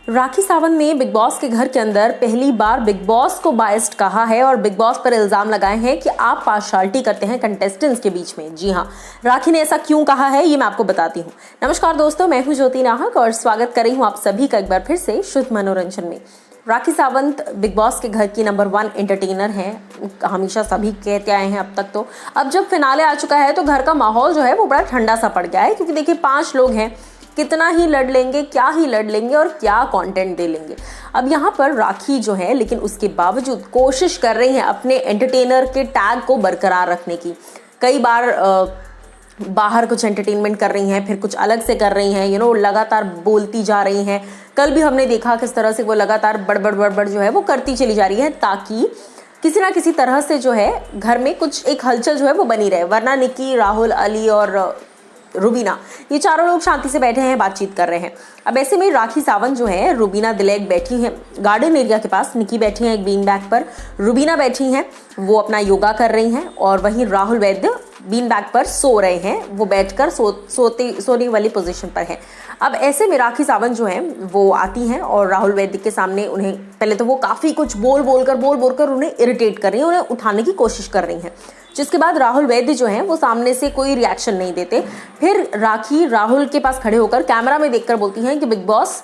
राखी सावंत ने big boss के घर के अंदर पहली बार बिग बॉस को बायस्ड कहा है और बिग बॉस पर इल्जाम लगाए हैं कि आप पार्शियलिटी करते हैं कंटेस्टेंट्स के बीच में। जी हाँ, राखी ने ऐसा क्यों कहा है ये मैं आपको बताती हूँ। नमस्कार दोस्तों, मैं हूँ ज्योति नाहक और स्वागत कर रही हूँ आप सभी का एक बार फिर से शुद्ध मनोरंजन में। राखी सावंत बिग बॉस के घर की नंबर 1 एंटरटेनर हैं, हमेशा सभी कहते आए हैं अब तक। तो अब जब फिनाले आ चुका है तो घर का माहौल जो है वो बड़ा ठंडा सा पड़ गया है, क्योंकि देखिए 5 लोग हैं, कितना ही लड़ लेंगे, क्या ही लड़ लेंगे और क्या कंटेंट दे लेंगे। अब यहाँ पर राखी जो है लेकिन उसके बावजूद कोशिश कर रही हैं अपने एंटरटेनर के टैग को बरकरार रखने की। कई बार बाहर कुछ एंटरटेनमेंट कर रही हैं, फिर कुछ अलग से कर रही हैं, लगातार बोलती जा रही हैं। कल भी हमने देखा किस तरह से वो लगातार बड़बड़ जो है वो करती चली जा रही है, ताकि किसी ना किसी तरह से जो है घर में कुछ एक हलचल जो है वो बनी रहे। वरना निकी, राहुल, अली और रुबीना, ये चारों लोग शांति से बैठे हैं, बातचीत कर रहे हैं। अब ऐसे में राखी सावंत जो है, रुबीना दिलेक बैठी हैं गार्डन एरिया के पास, निकी बैठी हैं एक बीन बैग पर, रुबीना बैठी हैं वो अपना योगा कर रही हैं, और वहीं राहुल वैद्य बीन बैग पर सो रहे हैं, वो बैठकर सोने वाली पोजीशन पर है। अब ऐसे में राखी सावंत जो है वो आती हैं और राहुल वैद्य के सामने उन्हें पहले तो वो काफ़ी कुछ बोल कर उन्हें इरिटेट कर रही हैं, उन्हें उठाने की कोशिश कर रही हैं। जिसके बाद राहुल वैद्य जो हैं वो सामने से कोई रिएक्शन नहीं देते। फिर राखी राहुल के पास खड़े होकर कैमरा में देखकर बोलती हैं कि बिग बॉस,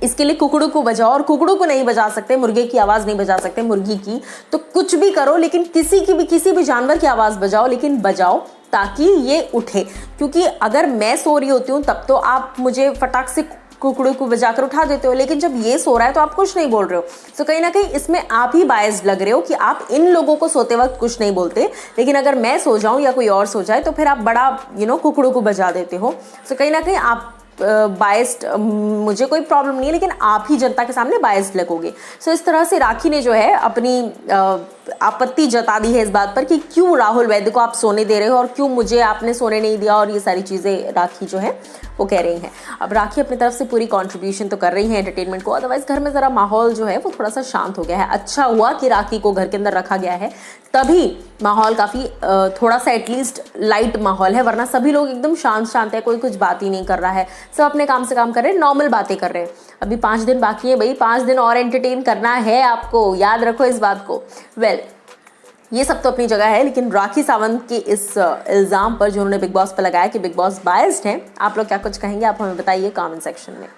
इसके लिए कुकड़ू को बजाओ, और कुकड़ू को नहीं बजा सकते, मुर्गे की आवाज़ नहीं बजा सकते, मुर्गी की तो कुछ भी करो, लेकिन किसी भी जानवर की आवाज़ बजाओ, लेकिन बजाओ ताकि ये उठे। क्योंकि अगर मैं सो रही होती हूँ तब तो आप मुझे फटाक से कुकड़ू को बजाकर उठा देते हो, लेकिन जब ये सो रहा है तो आप कुछ नहीं बोल रहे हो। तो कहीं ना कहीं इसमें आप ही बायस्ड लग रहे हो कि आप इन लोगों को सोते वक्त कुछ नहीं बोलते, लेकिन अगर मैं सो जाऊं या कोई और सो जाए तो फिर आप बड़ा कुकड़ू को बजा देते हो। तो कहीं ना कहीं आप बायस्ड, मुझे कोई प्रॉब्लम नहीं है, लेकिन आप ही जनता के सामने बायस्ड लगोगे। सो इस तरह से राखी ने जो है अपनी आपत्ति जता दी है इस बात पर कि क्यों राहुल वैद्य को आप सोने दे रहे हो और क्यों मुझे आपने सोने नहीं दिया, और ये सारी चीज़ें राखी जो है वो कह रही हैं। अब राखी अपनी तरफ से पूरी कंट्रीब्यूशन तो कर रही है एंटरटेनमेंट को, अदरवाइज घर में ज़रा माहौल जो है वो थोड़ा सा शांत हो गया है। अच्छा हुआ कि राखी को घर के अंदर रखा गया है, तभी माहौल काफ़ी थोड़ा सा एटलीस्ट लाइट माहौल है, वरना सभी लोग एकदम शांत है, कोई कुछ बात ही नहीं कर रहा है, सब अपने काम से काम कर रहे हैं, नॉर्मल बातें कर रहे हैं। अभी 5 दिन बाकी है भाई, 5 दिन और एंटरटेन करना है आपको, याद रखो इस बात को। ये सब तो अपनी जगह है, लेकिन राखी सावंत के इस इल्ज़ाम पर जो उन्होंने बिग बॉस पर लगाया कि बिग बॉस बायस्ड हैं, आप लोग क्या कुछ कहेंगे, आप हमें बताइए कमेंट सेक्शन में।